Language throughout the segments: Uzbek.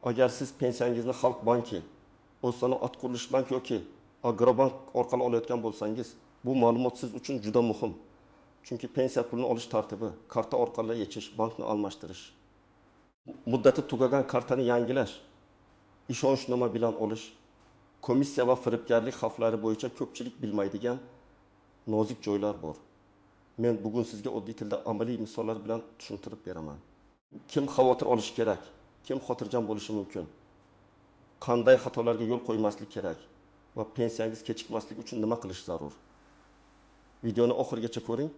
Agar siz pensiyangizni Xalq banki, O'zsanoat qurilish bank yoki Agrobank orqali olayotgan bo'lsangiz, bu ma'lumot siz uchun juda muhim. Chunki pensiya pulini olish tartibi, karta orqali yechish, bankni almashtirish, muddati tugagan kartani yangilash, ishonchnoma bilan olish, komissiya va firibgarlik xavflari bo'yicha ko'pchilik bilmaydigan nozik joylar bor. Men bugun sizga oddiy tilda amaliy misollar bilan tushuntirib beraman. Kim xavotir olishi kerak? Kim xotirjam bo'lishi mumkin? Qanday xatolarga yo'l qo'ymaslik kerak va pensiyangiz kechikmasligi uchun nima qilish zarur? Videoni oxirigacha ko'ring.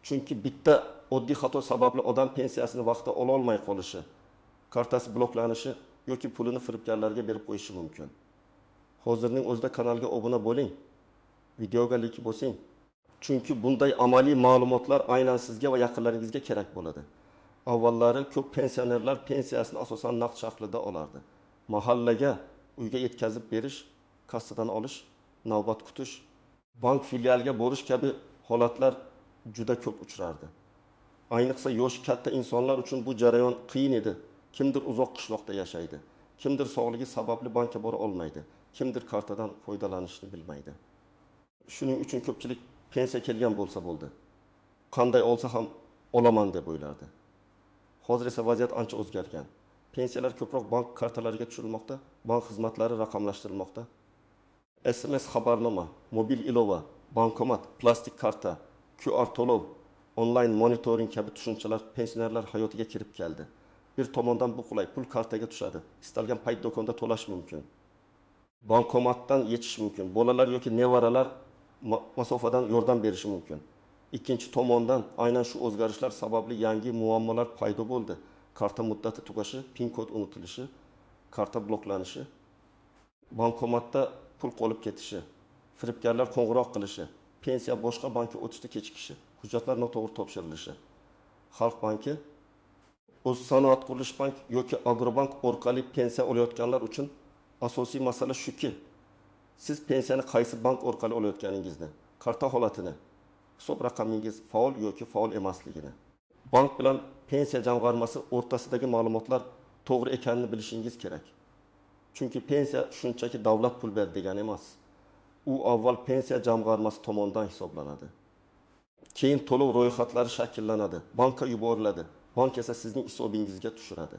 Chunki bitta oddiy xato sababli odam pensiyasini vaqtida ola olmay qolishi, kartasi bloklanishi yoki pulini firibgarlarga berib qo'yishi mumkin. Hozirning o'zida kanalga obuna bo'ling, videoga lik bosing. Chunki bunday amaliy ma'lumotlar aynan sizga va yaqinlaringizga kerak bo'ladi. Avvallari ko'p pensionerlar pensiyasini asosan naqd shaklida olardi. Mahallaga, uyga yetkazib berish, kassadan olish, navbat kutish, bank filialiga borish kabi holatlar juda ko'p uchrardi. Ayniqsa yosh katta insonlar uchun bu jarayon qiyin edi. Kimdir uzoq qishloqda yashaydi, kimdir sog'ligi sababli bankka bora olmaydi, kimdir kartadan foydalanishni bilmaydi. Shuning uchun ko'pchilik pensiya kelgan bo'lsa bo'ldi, qanday olsa ham olaman deb o'ylardi. Hozir esa vaziyat ancha o'zgargan. Pensiyalar ko'proq bank kartalariga tushirilmoqda, bank xizmatlari raqamlashtirilmoqda. SMS xabarnoma, mobil ilova, bankomat, plastik karta, QR to'lov, onlayn monitoring kabi tushunchalar pensionerlar hayotiga kirib keldi. Bir tomondan bu qulay, pul kartaga tushadi. Istalgan payt do'konda to'lash mumkin. Bankomatdan yechish mumkin. Bolalar yoki nevaralar masofadan yordam berishi mumkin. Ikkinchi tomondan aynan shu o'zgarishlar sababli yangi muammolar paydo bo'ldi. Karta muddati tugashi, pin kod unutilishi, karta bloklanishi, bankomatda pul qolib ketishi, firibgarlar qo'ng'iroq qilishi, pensiya boshqa bankka o'tishda kechikishi, hujjatlar noto'g'ri topshirilishi. Xalq banki, O'zsanoat qurilish bank yoki Agrobank orqali pensiya olayotganlar uchun asosiy masala shuki, siz pensiyani qaysi bank orqali olayotganingizni, karta holatini, hisob raqamingiz faol yoki faol emasligini, bank bilan pensiya jamg'armasi o'rtasidagi ma'lumotlar to'g'ri ekanini bilishingiz kerak. Chunki pensiya shunchaki davlat pul berdi degani emas. U avval pensiya jamg'armasi tomonidan hisoblanadi. Keyin to'lov ro'yxatlari shakllanadi, bankka yuboriladi. Bank esa sizning hisobingizga tushiradi.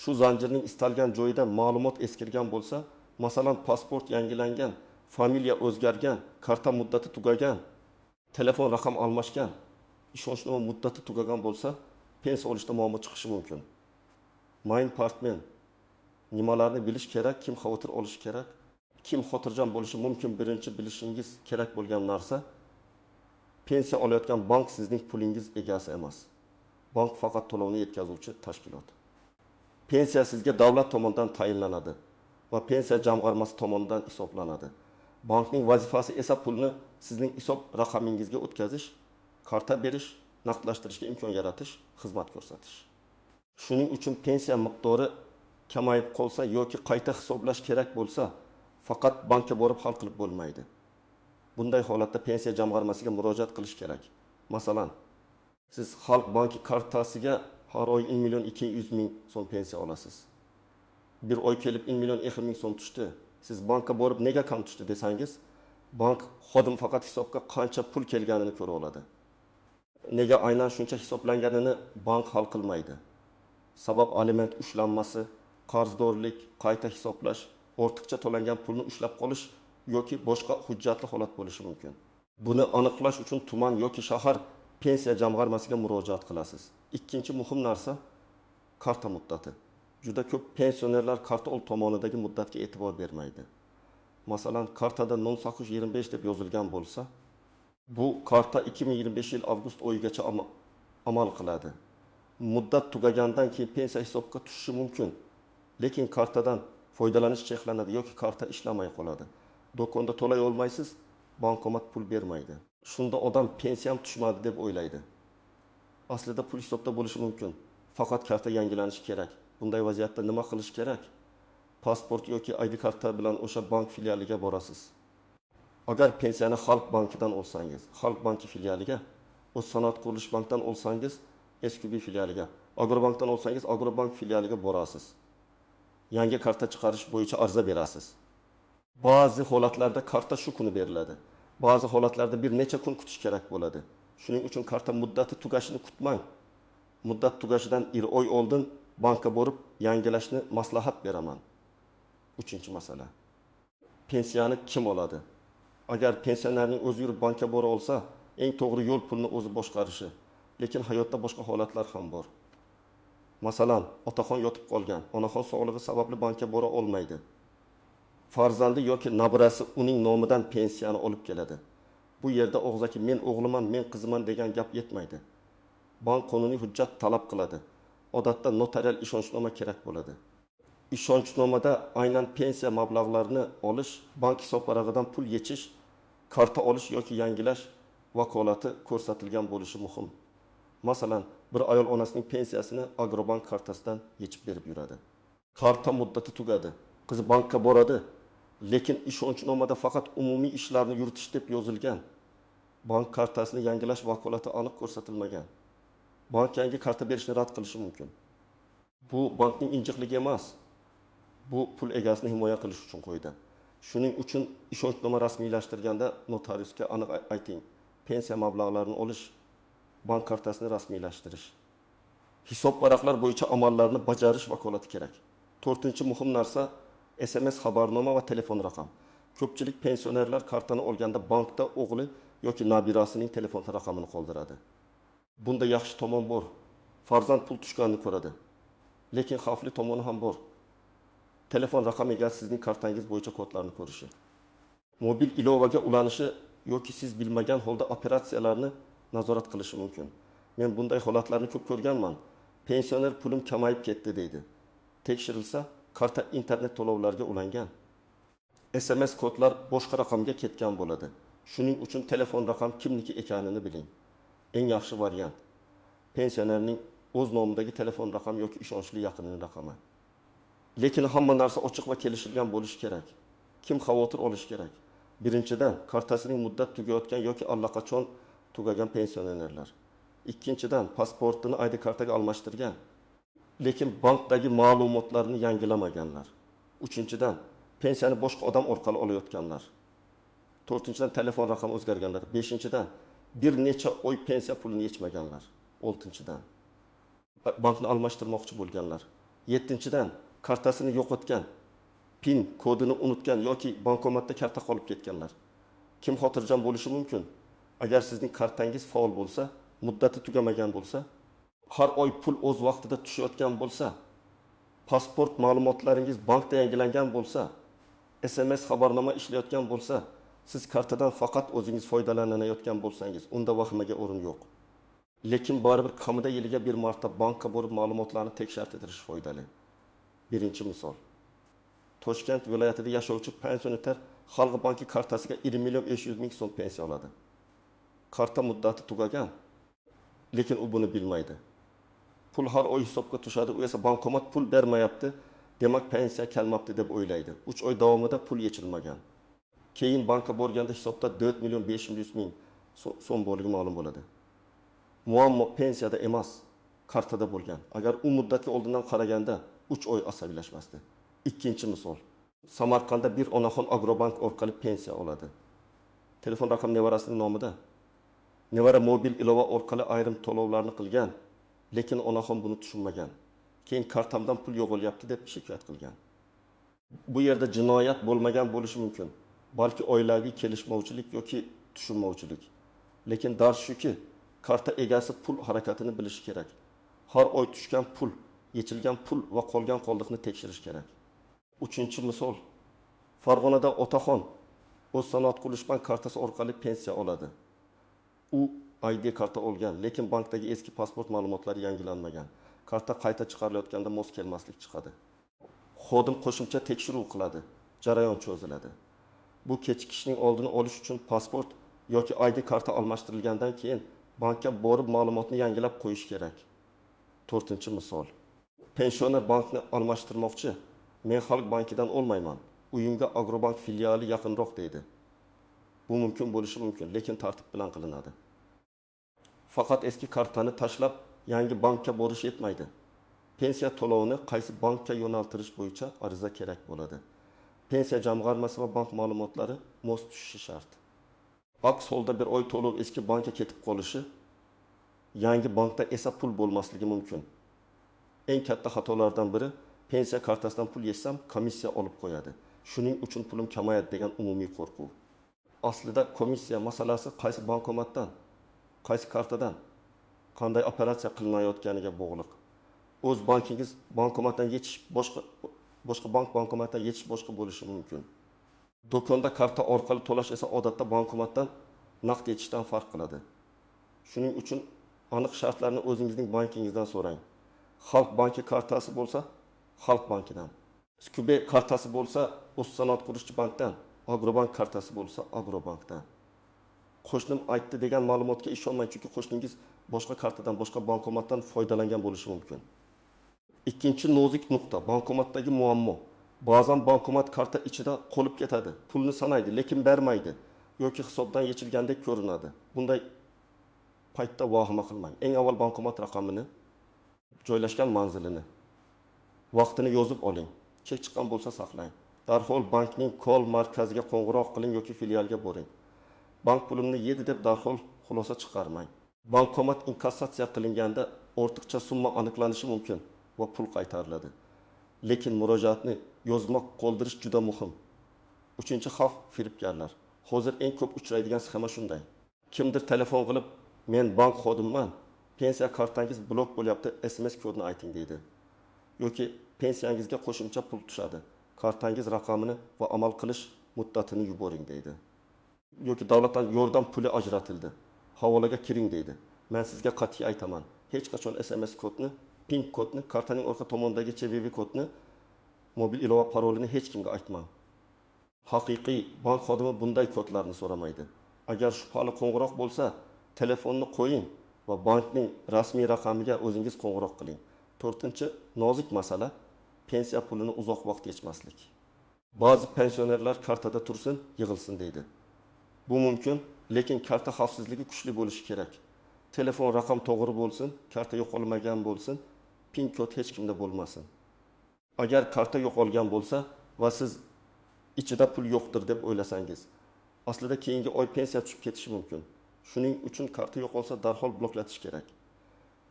Shu zanjirning istalgan joyida ma'lumot eskirgan bo'lsa, masalan, pasport yangilangan, familiya o'zgargan, karta muddati tugagan, telefon raqam almashgan, ishonchnoma muddati tugagan bo'lsa, pensiya olishda muammo chiqishi mumkin. Main partmen nimalarni bilish kerak, kim xavotir olish kerak, kim xotirjam bo'lishi mumkin, birinchi bilishingiz kerak bo'lgan narsa, pensiya olayotgan bank sizning pulingiz egasi emas. Bank faqat to'lovni yetkazuvchi tashkilot. Pensiya sizga davlat tomonidan tayinlanadi va pensiya jamg'armasi tomonidan hisoblanadi. Bankning vazifasi esa pulni sizning hisob raqamingizga o'tkazish, karta berish, naqdlashtirishga imkon yaratish, xizmat ko'rsatish. Shuning uchun pensiya miqdori kamayib qolsa yoki qayta hisoblash kerak bo'lsa, faqat bankka borib hal qilib bo'lmaydi. Bunday holatda pensiya jamg'armasiga murojaat qilish kerak. Masalan, siz Xalq banki kartasiga har oy 1.200.000 so'm pensiya olasiz. Bir oy kelib 1.200.000 so'm tushdi. Siz bankka borib nega kam tushdi desangiz, bank xodim faqat hisobga qancha pul kelganini ko'ra oladi. Nega aynan shuncha hisoblanganini bank hal qilmaydi. Sabab aliment ushlanmasi, qarzdorlik, qayta hisoblash, ortiqcha to'langan pulni ushlab qolish yoki boshqa hujjatli holat bo'lishi mumkin. Buni aniqlash uchun tuman yoki shahar pensiya jamg'armasiga murojaat qilasiz. Ikkinchi muhim narsa karta muddati. Juda ko'p pensionerlar karta ol tomonidagi muddatga e'tibor bermaydi. Masalan, kartada 0925 deb yozilgan bo'lsa, bu karta 2025 yil avgust oyigacha amal qiladi. Muddat tugagandan keyin pensiya hisobga tushishi mumkin, lekin kartadan foydalanish cheklanadi yoki karta ishlamay qoladi. Do'konda to'lay olmaysiz, bankomat pul bermaydi. Shunda odam pensiyam tushmadi deb o'ylaydi. Aslida pul hisobda bo'lishi mumkin. Faqat karta yangilanishi kerak. Bunday vaziyatda nima qilish kerak? Pasport yoki ID karta bilan o'sha bank filialiga borasiz. Agar pensiyani Xalq bankidan olsangiz, Xalq banki filialiga, O'zsanoat qurilish bankdan olsangiz, SQB filialiga, Agrobankdan olsangiz, Agrobank filialiga borasiz. yangi karta chiqarish bo'yicha ariza berasiz. Ba'zi holatlarda karta shu kuni beriladi. Ba'zi holatlarda bir necha kun kutish kerak bo'ladi. Shuning uchun karta muddati tugashini kutmang. Muddat tugashidan 1 oy oldin bankka borib yangilashni maslahat beraman. 3-masala. Pensiyani kim oladi? Agar pensionerning o'zi yurib bankka bora olsa, eng to'g'ri yo'l pulni o'zi boshqarishi. Lekin hayotda boshqa holatlar ham bor. Masalan, otaxon yotib qolgan, onaxon sog'lig'i sababli bankka bora olmaydi. Farzandi yoki nabirasi uning nomidan pensiyani olib keladi. Bu yerda og'zaki men o'g'liman, men qiziman degan gap yetmaydi. Bank qonuniy hujjat talab qiladi. Odatda notarial ishonchnoma kerak bo'ladi. Ishonchnomada aynan pensiya mablag'larini olish, bank hisobvarag'idan pul yechish, karta olish yoki yangilash vakolati ko'rsatilgan bo'lishi muhim. Masalan, bir ayol onasining pensiyasini Agrobank kartasidan yechib berib yuradi. Karta muddati tugadi. Qizi bankka boradi, lekin ishonchnomada faqat umumiy ishlarni yuritish deb yozilgan. Bank kartasini yangilash vakolati aniq ko'rsatilmagan. Bank yangi karta berishni rad qilishi mumkin. Bu bankning injiqligi emas. Bu pul egasini himoya qilish uchun qo'ydi. Shuning uchun ishonchnoma rasmiylashtirganda notariusga aniq ayting. Pensiya mablag'larini olish, bank kartasini rasmiylashtirish. Hisob varaqlar bo'yicha amallarni bajarish vakolati kerak. 4-muhim narsa SMS xabarnoma va telefon raqam. Ko'pchilik pensionerlar kartani olganda bankda o'g'li yoki nabirasining telefon raqamini qoldiradi. Bunda yaxshi tomon bor. Farzand pul tushganini ko'radi. Lekin xavfli tomoni ham bor. Telefon raqam egasi sizning kartangiz bo'yicha kodlarni ko'rishi. Mobil ilovaga ulanishi yoki siz bilmagan holda operatsiyalarni nazorat qilishi mumkin. Men bunday holatlarni ko'p ko'rganman. Pensioner pulim kamayib ketdi deydi. Tekshirilsa, karta internet to'lovlariga ulangan. SMS kodlar boshqa raqamga ketgan bo'ladi. Shuning uchun telefon raqam kimniki ekanini biling. Eng yaxshi variant pensionerning o'z nomidagi telefon raqami yoki ishonchli yaqinining raqami. Lekin hamma narsa ochiq va kelishilgan bo'lishi kerak. Kim xavotir olish kerak? Birinchidan, kartasining muddat tugayotgan yoki allaqachon tugagan pensionerlar. Ikkinchidan, pasportini ID kartaga almashtirgan, lekin bankdagi ma'lumotlarini yangilamaganlar. Uchinchidan, pensiyani boshqa odam orqali olayotganlar. To'rtinchidan, telefon raqami o'zgarganlar. Beshinchidan, bir necha oy pensiya pulini yechmaganlar. Oltinchidan, bankni almashtirmoqchi bo'lganlar. Yettinchidan, kartasini yo'qotgan, PIN kodini unutgan yoki bankomatda karta qolib ketganlar. Kim xotirjam bo'lishi mumkin? Agar sizning kartangiz faol bo'lsa, muddati tugamagan bo'lsa, har oy pul o'z vaqtida tushayotgan bo'lsa, pasport ma'lumotlaringiz bankda yangilangan bo'lsa, SMS xabarnoma ishlayotgan bo'lsa, siz kartadan faqat o'zingiz foydalanayotgan bo'lsangiz, unda vahimaga o'rin yo'q. Lekin baribir kamida yiliga bir marta bankka borib ma'lumotlarni tekshirtirish foydali. Birinchi misol. Toshkent viloyatida yashovchi pensioner Xalq banki kartasiga 20.500.000 so'm pensiya oladi. Karta muddati tugagan, lekin u buni bilmaydi. Pul har oy hisobga tushadi, u esa bankomat pul bermayapti, demak pensiya kelmabdi deb o'ylaydi. 3 oy davomida pul yechilmagan. Keyin bankka borganda hisobda 4.500.000 so'm borligi ma'lum bo'ladi. Muammo pensiyada emas, kartada bo'lgan. Agar u muddatga oldindan qaraganda 3 oy asabiylashmasdi. Ikkinchi misol. Samarqandda bir onaxon Agrobank orqali pensiya oladi. Telefon raqam nevarasining nomida. Nevara mobil ilova orqali ayrim to'lovlarni qilgan, lekin onaxon buni tushunmagan. Keyin kartamdan pul yo'qolyapti deb shikoyat qilgan. Bu yerda jinoyat bo'lmagan bo'lishi mumkin, balki oilaviy kelishmovchilik yoki tushunmovchilik. Lekin dars shuki, karta egasi pul harakatini bilishi kerak. Har oy tushgan pul, yechilgan pul va qolgan qoldiqni tekshirish kerak. Uchinchi misol. Farg'onada otaxon o'z sanoat qurilish bank kartasi orqali pensiya oladi. U ID karta olgan, lekin bankdagi eski pasport ma'lumotlari yangilanmagan. Karta qayta chiqarilayotganda mos kelmaslik chiqadi. Xodim qo'shimcha tekshiruv qiladi, jarayon cho'ziladi. Bu kechikishning oldini olish uchun pasport yoki ID karta almashtirilgandan keyin bankka borib ma'lumotni yangilab qo'yish kerak. 4-misol. Pensioner bankni almashtirmoqchi. Men Xalq bankidan olmayman. Uyimga Agrobank filiali yaqinroq deydi. Bu mumkin bo'lishi mumkin, lekin tartib bilan qilinadi. Faqat eski kartani tashlab yangi bankka borish yetmaydi. pensiya to'lovini qaysi bankka yo'naltirish bo'yicha ariza kerak bo'ladi. Pensiya jamg'armasi va bank ma'lumotlari mos tushishi shart. Aks holda bir oy to'lov eski bankka ketib qolishi, yangi bankda esa pul bo'lmasligi mumkin. Eng katta xatolardan biri pensiya kartasidan pul yechsam komissiya olib qo'yadi. Shuning uchun pulim kamayadi degan umumiy qo'rquv. Aslida komissiya masalasi qaysi bankomatdan, qaysi kartadan, qanday operatsiya qilinayotganiga bog'liq. O'z bankingiz bankomatdan yechish boshqa bankomatdan yechish boshqa bo'lishi mumkin. Do'konda karta orqali to'lash esa odatda bankomatdan naqd yechishdan farq qiladi. Shuning uchun aniq shartlarni o'zingizning bankingizdan so'rang. Xalq banki kartasi bo'lsa, Xalq bankidan. Skube kartasi bo'lsa, O'z sanoat qurilish bankdan. Agrobank kartasi bo'lsa, Agrobankdan. Qo'shnim aytdi degan ma'lumotga ishonmang, chunki qo'shningiz boshqa kartadan, boshqa bankomatdan foydalangan bo'lishi mumkin. Ikkinchi nozik nuqta, bankomatdagi muammo. Ba'zan bankomat karta ichida qolib ketadi. Pulni sanaydi, lekin bermaydi yoki hisobdan yechilgandek ko'rinadi. Bunday paytda vahima qilmang. Eng avval bankomat raqamini, joylashgan manzilini, vaqtini yozib oling. Chek chiqqan bo'lsa saqlang. Darhol bankning kol markaziga qo'ng'iroq qiling yoki filialga boring. Bank pulimni yedi deb darhol xulosa chiqarmang. Bankomat inkassatsiya qilinganda ortiqcha summa aniqlanishi mumkin va pul qaytariladi. Lekin murojaatni yozmoq, qoldirish juda muhim. Uchinchi xavf firibgarlar. Hozir eng ko'p uchraydigan sxema shunday. Kimdir telefon qilib, "Men bank xodimiman, pensiya kartangiz blok bo'lyapti, SMS kodini ayting" deydi. Yoki pensiyangizga qo'shimcha pul tushadi. Kartangiz raqamini va amal qilish muddatini yuboring deydi. Yoki davlatdan yordam puli ajratildi. Havolaga kiring deydi. Men sizga qat'iy aytaman, hech qachon SMS kodni, PIN kodni, kartaning orqa tomonidagi CVV kodni, mobil ilova parolini hech kimga aytmang. Haqiqiy bank xodimi bunday kodlarni so'ramaydi. Agar shubhali qo'ng'iroq bo'lsa, telefonni qo'ying va bankning rasmiy raqamiga o'zingiz qo'ng'iroq qiling. 4-chi nozik masala pensiya pulini uzoq vaqt yechmaslik. Ba'zi pensionerlar kartada tursin, yig'ilsin deydi. Bu mumkin, lekin karta xavfsizligi kuchli bo'lishi kerak. Telefon raqam to'g'ri bo'lsin, karta yo'qolmagan bo'lsin, PIN kod hech kimda bo'lmasin. Agar karta yo'qolgan bo'lsa va siz ichida pul yo'qdir deb o'ylasangiz, aslida keyingi oy pensiya tushib ketishi mumkin. Shuning uchun karta yo'qolsa darhol bloklatish kerak.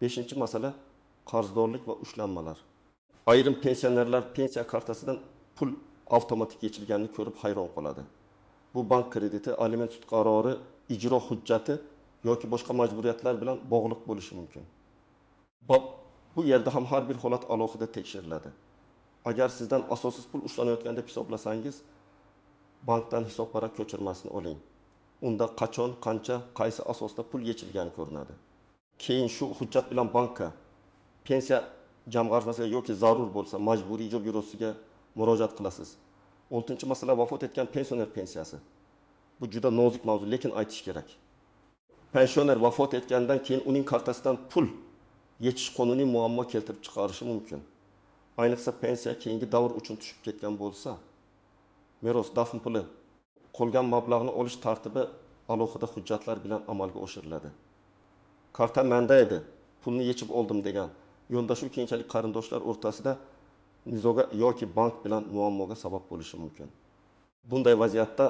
5-chi masala qarzdorlik va ushlanmalar. Ayrim pensionerlar pensiya kartasidan pul avtomatik yechilganini ko'rib hayron qoladi. Bu bank krediti, aliment sud qarori, ijro hujjati yoki boshqa majburiyatlar bilan bog'liq bo'lishi mumkin. Bu yerda ham har bir holat alohida tekshiriladi. Agar sizdan asossiz pul ushlanayotgan deb hisoblasangiz, bankdan hisobvaraq ko'chirmasini oling. Unda qachon, qancha, qaysi asosda pul yechilgani ko'rinadi. Keyin shu hujjat bilan bankka, pensiya jamg'armasiga yoki zarur bo'lsa majburiy ijro byurosiga murojaat qilasiz. 6-chi masala vafot etgan pensioner pensiyasi. Bu juda nozik mavzu, lekin aytish kerak. Pensioner vafot etgandan keyin uning kartasidan pul yechish qonuniy muammo keltirib chiqarishi mumkin. Ayniqsa pensiya keyingi davr uchun tushib ketgan bo'lsa, meros, dafn puli, qolgan mablag'ni olish tartibi alohida hujjatlar bilan amalga oshiriladi. Karta menda edi, pulni yechib oldim degan yondashuv keyinchalik qarindoshlar o'rtasida nizoga yoki bank bilan muammoga sabab bo'lishi mumkin. Bunday vaziyatda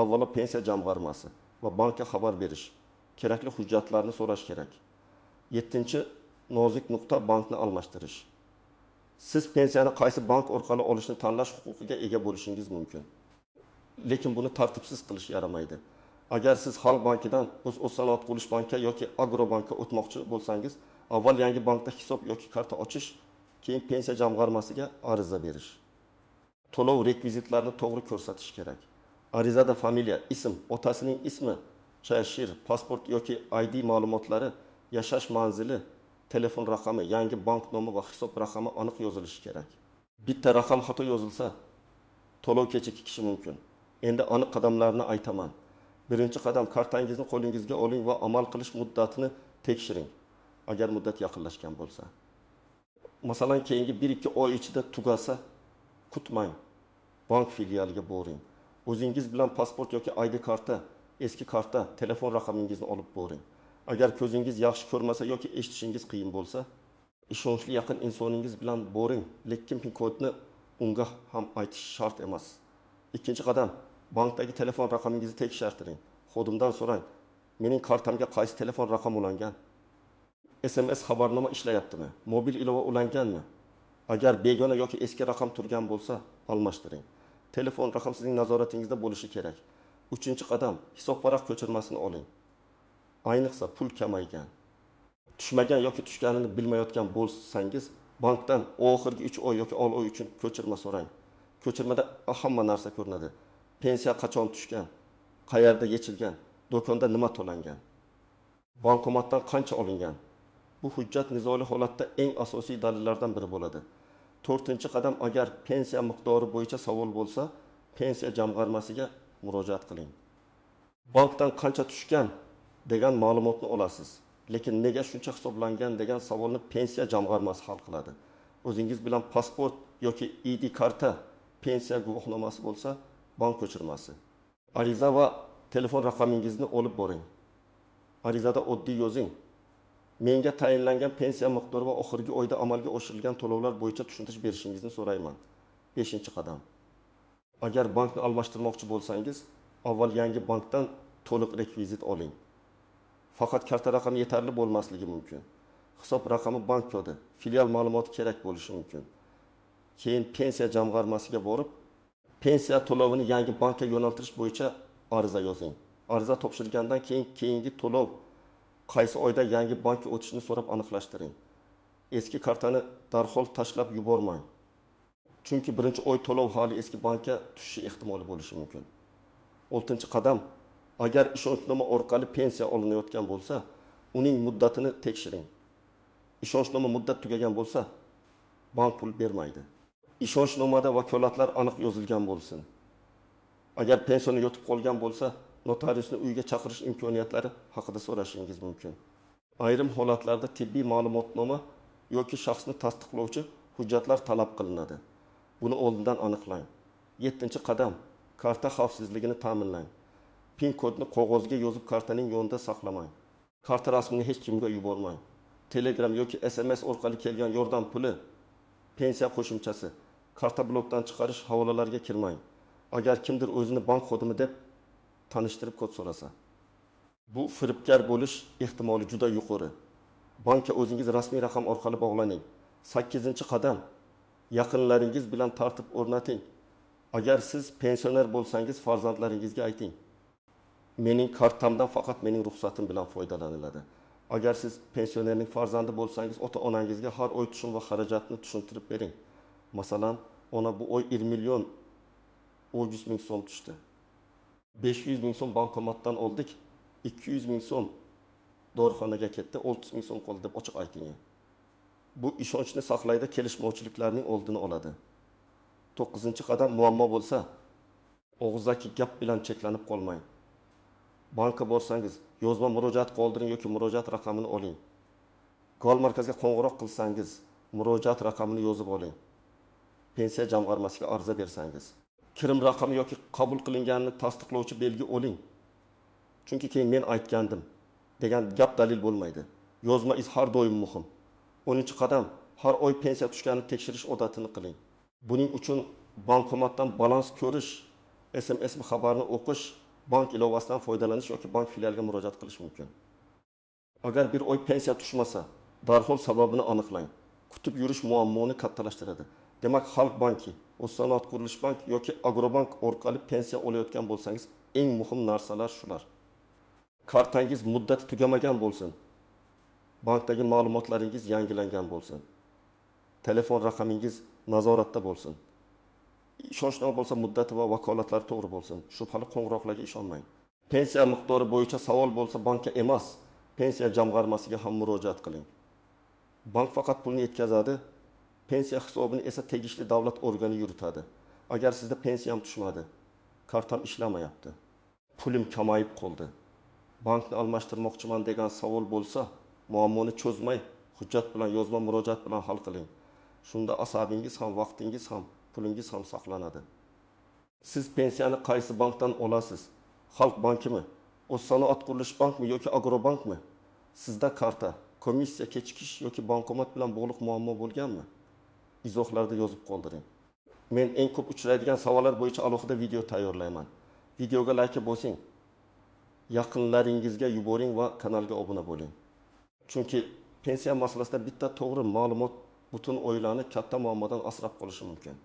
avvalo pensiya jamg'armasi va bankka xabar berish, kerakli hujjatlarni so'rash kerak. 7-chi nozik nuqta bankni almashtirish. Siz pensiyani qaysi bank orqali olishni tanlash huquqiga ega bo'lishingiz mumkin. Lekin buni tartibsiz qilish yaramaydi. Agar siz Xalq bankidan O'z sanoat qurilish banki yoki Agrobankka o'tmoqchi bo'lsangiz, avval yangi bankda hisob yoki karta ochish, keyin pensiya jamg'armasiga ariza berish. To'lov rekvizitlarini to'g'ri ko'rsatish kerak. Arizada familiya, ism, otasining ismi, shahir, pasport yoki ID ma'lumotlari, yashash manzili, telefon raqami, yangi bank nomi va hisob raqami aniq yozilishi kerak. Bitta raqam xato yozilsa, to'lov kechikishi mumkin. Endi aniq qadamlarni aytaman. Birinchi qadam, kartangizni qo'lingizga oling va amal qilish muddatini tekshiring. Agar muddat yaqinlashgan bo'lsa. Masalan, keyingi 1-2 oy ichida tugasa, kutmang. Bank filialiga boring. O'zingiz bilan pasport yoki ID karta, eski karta, telefon raqamingizni olib boring. Agar ko'zingiz yaxshi ko'rmasa yoki eshitishingiz qiyin bo'lsa, ishonchli yaqin insoningiz bilan boring, lekin pin kodni unga ham aytish shart emas. Ikkinchi qadam, bankdagi telefon raqamingizni tekshirtiring. Xodimdan so'rang, mening kartamga qaysi telefon raqami ulangan? SMS xabarnoma ishlayaptimi? Mobil ilova ulanganmi? Agar begona yoki eski raqam turgan bo'lsa, almashtiring. Telefon raqam sizning nazoratingizda bo'lishi kerak. Uchinchi qadam, hisob varaq ko'chirmasini oling. Ayniqsa pul kamaygan, tushmagan yoki tushganini bilmayotgan bo'lsangiz, bankdan oxirgi 3 oy yoki 6 oy uchun ko'chirma so'rang. Ko'chirmada hamma narsa ko'rinadi. Pensiya qachon tushgan, qayerda yechilgan, do'konda nima to'langan, bankomatdan qancha olingan. Bu hujjat nizoli holatda eng asosiy dalillardan biri bo'ladi. 4-qadam, agar pensiya miqdori bo'yicha savol bo'lsa, pensiya jamg'armasiga murojaat qiling. Bankdan qancha tushgan degan ma'lumotni olasiz, lekin nega shuncha hisoblangan degan savolni pensiya jamg'armasi hal qiladi. O'zingiz bilan pasport yoki ID karta, pensiya guvohnomasi bo'lsa, bank ko'chirmasi. Ariza va telefon raqamingizni olib boring. Arizada oddiy yozing. Menga tayinlangan pensiya miqdori va oxirgi oyda amalga oshirilgan to'lovlar bo'yicha tushuntirish berishingizni so'rayman. 5-qadam. Agar bankni almashtirmoqchi bo'lsangiz, avval yangi bankdan to'liq rekvizit oling. Faqat karta raqami yetarli bo'lmasligi mumkin. Hisob raqami, bank kodi, filial ma'lumoti kerak bo'lishi mumkin. Keyin pensiya jamg'armasiga borib, pensiya to'lovini yangi bankka yo'naltirish bo'yicha ariza yozing. Ariza topshirgandan keyin keyingi to'lov qaysi oyda yangi bankka o'tishini so'rab aniqlashtiring. Eski kartani darhol tashlab yubormang. Chunki birinchi oy to'lov hali eski bankka tushishi ehtimoli bo'lishi mumkin. 6-qadam, agar ishonchnoma orqali pensiya olinayotgan bo'lsa, uning muddatini tekshiring. Ishonchnoma muddat tugagan bo'lsa, bank pul bermaydi. Ishonchnomada vakolatlar aniq yozilgan bo'lsin. Agar pensiyani yotib qolgan bo'lsa, notariusni uyga chaqirish imkoniyatlari haqida so'rashingiz mumkin. Ayrim holatlarda tibbiy ma'lumotnoma yoki shaxsni tasdiqlovchi hujjatlar talab qilinadi. Buni oldindan aniqlang. 7-qadam, karta xavfsizligini ta'minlang. PIN kodni qog'ozga yozib kartaning yonida saqlamang. Karta rasmini hech kimga yubormang. Telegram yoki SMS orqali kelgan yordam puli, pensiya qo'shimchasi, karta blokdan chiqarish havolalariga kirmang. Agar kimdir o'zini bank xodimi deb tanishtirib kod so'rasa, bu firibgar bo'lish ehtimoli juda yuqori. Bankka o'zingiz rasmiy raqam orqali bog'laning. 8-qadam, yaqinlaringiz bilan tartib o'rnating. Agar siz pensioner bo'lsangiz, farzandlaringizga ayting. Mening kartamdan faqat mening ruxsatim bilan foydalaniladi. Agar siz pensionerning farzandi bo'lsangiz, ota-onangizga har oy tushum va xarajatni tushuntirib bering. Masalan, ona bu oy 1 million 100 ming so'm tushdi. 500 ming so'm bankomatdan oldik, 200 ming so'm dorixonaga ketdi, 30 ming so'm qoldi deb ochiq ayting. Bu ishonchni saqlaydi, kelishmovchiliklarning oldini oladi. 9-qadam, muammo bo'lsa, og'izdagi gap bilan cheklanib qolmang. Bankka borsangiz, yozma murojaat qoldiring yoki murojaat raqamini oling. Gol markazga qo'ng'iroq qilsangiz, murojaat raqamini yozib oling. Pensiya jamg'armasiga ariza bersangiz, kirim raqami yoki qabul qilinganini tasdiqlovchi belgi oling. Chunki keyin men aytgandim degan gap dalil bo'lmaydi. Yozma iz har doim muhim. 10-qadam, har oy pensiya tushganini tekshirish odatini qiling. Buning uchun bankomatdan balans ko'rish, SMS xabarni o'qish, bank ilovasidan foydalanish yoki bank filialiga murojaat qilish mumkin. Agar bir oy pensiya tushmasa, darhol sababini aniqlang. Kutib yurish muammoni kattalashtiradi. Demak, Xalq banki, O'zsanoat qurilish bank yoki Agrobank orqali pensiya olayotgan bo'lsangiz, eng muhim narsalar shular. Kartangiz muddati tugamagan bo'lsin. Bankdagi ma'lumotlaringiz yangilangan bo'lsin. Telefon raqamingiz nazoratda bo'lsin. Ishonchnoma bo'lsa, muddati va vakolatlari to'g'ri bo'lsin. Shubhali qo'ng'iroqlarga ishonmang. Pensiya miqdori bo'yicha savol bo'lsa, bankka emas, pensiya jamg'armasiga ham murojaat qiling. Bank faqat pulni yetkazadi, pensiya hisobini esa tegishli davlat organi yuritadi. Agar sizda pensiyam tushmadi, kartam ishlamayapti, pulim kamayib qoldi, bankni almashtirmoqchiman degan savol bo'lsa, muammoni cho'zmay, hujjat bilan, yozma murojaat bilan hal qiling. Shunda asabingiz ham, vaqtingiz ham, pulingiz ham saqlanadi. Siz pensiyani qaysi bankdan olasiz? Xalq bankimi? O'zsanoat qurilish bankmi yoki Agrobankmi? Sizda karta, komissiya kechikish yoki bankomat bilan bog'liq muammo bo'lganmi? Izohlarda yozib qoldiring. Men eng ko'p uchraydigan savollar bo'yicha alohida video tayyorlayman. Videoga like bosing. Yaqinlaringizga yuboring va kanalga obuna bo'ling. Chunki pensiya masalasida bitta to'g'ri ma'lumot butun oilani katta muammodan asrab qolishi mumkin.